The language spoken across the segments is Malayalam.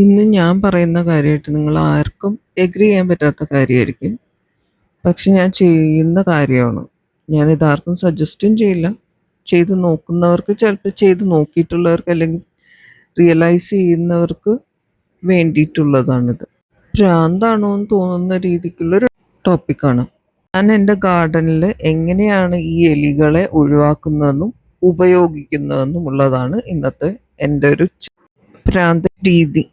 ഇന്ന് ഞാൻ പറയുന്ന കാര്യമായിട്ട് നിങ്ങൾ ആർക്കും എഗ്രി ചെയ്യാൻ പറ്റാത്ത കാര്യമായിരിക്കും. പക്ഷെ ഞാൻ ചെയ്യുന്ന കാര്യമാണ്. ഞാനിത് ആർക്കും സജസ്റ്റും ചെയ്യില്ല. ചെയ്ത് നോക്കുന്നവർക്ക്, ചിലപ്പോൾ ചെയ്ത് നോക്കിയിട്ടുള്ളവർക്ക് അല്ലെങ്കിൽ റിയലൈസ് ചെയ്യുന്നവർക്ക് വേണ്ടിയിട്ടുള്ളതാണിത്. ഭ്രാന്താണോ എന്ന് തോന്നുന്ന രീതിക്കുള്ളൊരു ടോപ്പിക്കാണ്. ഞാൻ എൻ്റെ ഗാർഡനിൽ എങ്ങനെയാണ് ഈ എലികളെ ഒഴിവാക്കുന്നതെന്നും ഉപയോഗിക്കുന്നതെന്നും ഉള്ളതാണ് ഇന്നത്തെ എൻ്റെ ഒരു ഭ്രാന്ത് രീതി.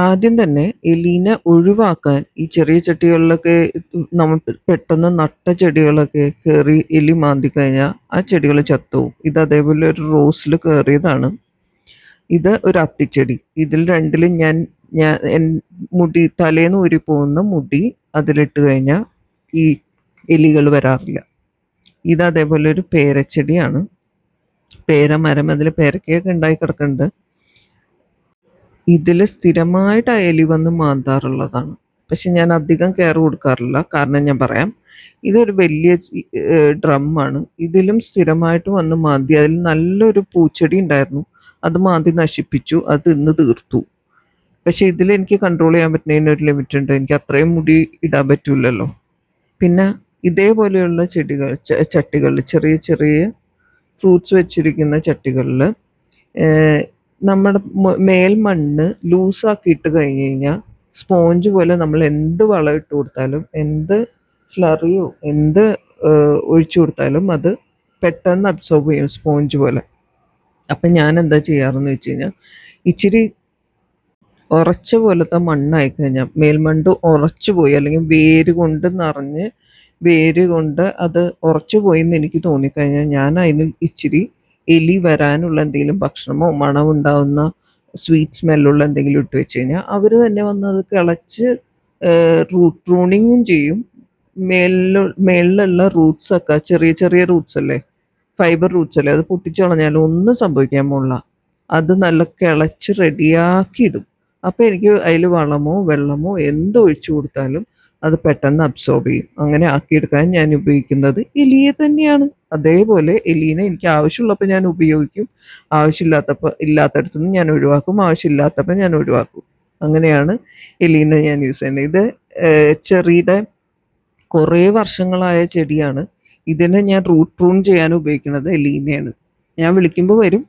ആദ്യം തന്നെ എലീനെ ഒഴിവാക്കാൻ ഈ ചെറിയ ചട്ടികളിലൊക്കെ നമ്മൾ പെട്ടെന്ന് നട്ട ചെടികളൊക്കെ കയറി എലി മാന്തി കഴിഞ്ഞാൽ ആ ചെടികൾ ചത്തുപോകും. ഇത് അതേപോലെ ഒരു റോസിൽ കയറിയതാണ്. ഇത് ഒരു അത്തിച്ചെടി. ഇതിൽ രണ്ടിലും ഞാൻ മുടി തലേന്ന് ഊരിപ്പോകുന്ന മുടി അതിലിട്ട് കഴിഞ്ഞാൽ ഈ എലികൾ വരാറില്ല. ഇത് അതേപോലെ ഒരു പേരച്ചെടിയാണ്. പേരമരം, അതിൽ പേരക്കയൊക്കെ ഉണ്ടായി കിടക്കുന്നുണ്ട്. ഇതിൽ സ്ഥിരമായിട്ട് ആ എലി വന്ന് മാന്താറുള്ളതാണ്. പക്ഷെ ഞാൻ അധികം കെയർ കൊടുക്കാറില്ല. കാരണം ഞാൻ പറയാം, ഇതൊരു വലിയ ഡ്രമ്മാണ്. ഇതിലും സ്ഥിരമായിട്ട് വന്ന് മാന്തി. അതിൽ നല്ലൊരു പൂച്ചെടി ഉണ്ടായിരുന്നു, അത് മാന്തി നശിപ്പിച്ചു. അത് ഇന്ന് തീർത്തു. പക്ഷെ ഇതിൽ എനിക്ക് കൺട്രോൾ ചെയ്യാൻ പറ്റുന്നതിന് ഒരു ലിമിറ്റ് ഉണ്ട്. എനിക്ക് അത്രയും മുടി ഇടാൻ പറ്റൂലല്ലോ. പിന്നെ ഇതേപോലെയുള്ള ചട്ടികളിൽ, ചെറിയ ചെറിയ ഫ്രൂട്ട്സ് വെച്ചിരിക്കുന്ന ചട്ടികളിൽ നമ്മുടെ മേൽമണ്ണ് ലൂസാക്കിയിട്ട് കഴിഞ്ഞ് കഴിഞ്ഞാൽ സ്പോഞ്ച് പോലെ നമ്മൾ എന്ത് വളം ഇട്ട് കൊടുത്താലും, എന്ത് സ്ലറിയോ എന്ത് ഒഴിച്ചു കൊടുത്താലും അത് പെട്ടെന്ന് അബ്സോർബ് ചെയ്യും, സ്പോഞ്ച് പോലെ. അപ്പം ഞാൻ എന്താ ചെയ്യാറെന്ന് വെച്ച് കഴിഞ്ഞാൽ, ഇച്ചിരി ഉറച്ച പോലത്തെ മണ്ണായി കഴിഞ്ഞാൽ, മേൽമണ്ണ് ഉറച്ചു പോയി അല്ലെങ്കിൽ വേര് കൊണ്ട് നിറഞ്ഞ് വേര് കൊണ്ട് അത് ഉറച്ചു പോയി എന്ന് എനിക്ക് തോന്നിക്കഴിഞ്ഞാൽ, ഞാൻ അതിന് ഇച്ചിരി എലി വരാനുള്ള എന്തെങ്കിലും ഭക്ഷണമോ മണമുണ്ടാവുന്ന സ്വീറ്റ് സ്മെല്ലുള്ള എന്തെങ്കിലും ഇട്ട് വെച്ച് കഴിഞ്ഞാൽ അവർ തന്നെ വന്ന് അത് കിളച്ച് റൂട്ട് പ്രൂണിങ്ങും ചെയ്യും. മേളിലുള്ള റൂട്ട്സൊക്കെ, ചെറിയ ചെറിയ റൂട്ട്സ് അല്ലേ, ഫൈബർ റൂട്ട്സ് അല്ലേ, അത് പൊട്ടിച്ചു കളഞ്ഞാലും ഒന്നും സംഭവിക്കാൻ പോണില്ല. അത് നല്ല കിളച്ച് റെഡിയാക്കി ഇടും. അപ്പോൾ എനിക്ക് അതിൽ വളമോ വെള്ളമോ എന്തൊഴിച്ചു കൊടുത്താലും അത് പെട്ടെന്ന് അബ്സോർബ് ചെയ്യും. അങ്ങനെ ആക്കിയെടുക്കാൻ ഞാൻ ഉപയോഗിക്കുന്നത് എലിയെ തന്നെയാണ്. അതേപോലെ എലീനെ എനിക്ക് ആവശ്യമുള്ളപ്പോൾ ഞാൻ ഉപയോഗിക്കും, ഇല്ലാത്തടത്തു നിന്ന് ഞാൻ ഒഴിവാക്കും, ആവശ്യമില്ലാത്തപ്പോൾ ഞാൻ ഒഴിവാക്കും. അങ്ങനെയാണ് എലീനെ ഞാൻ യൂസ് ചെയ്യുന്നത്. ഇത് ചെറിയുടെ കുറേ വർഷങ്ങളായ ചെടിയാണ്. ഇതിനെ ഞാൻ റൂട്ട് പ്രൂൺ ചെയ്യാൻ ഉപയോഗിക്കുന്നത് എലീനെയാണ്. ഞാൻ വിളിക്കുമ്പോൾ വരും,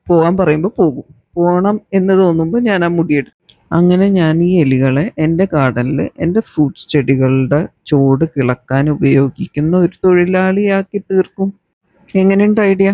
പോകാൻ പറയുമ്പോൾ പോകും. പോകണം എന്ന് തോന്നുമ്പോൾ ഞാൻ ആ മുടിയെടുക്കും. അങ്ങനെ ഞാൻ ഈ എലികളെ എൻ്റെ ഗാർഡനിൽ എൻ്റെ ഫ്രൂട്ട്സ് ചെടികളുടെ ചോട് കിളക്കാൻ ഉപയോഗിക്കുന്ന ഒരു തൊഴിലാളിയാക്കി തീർക്കും. എങ്ങനെയുണ്ട് ഐഡിയ?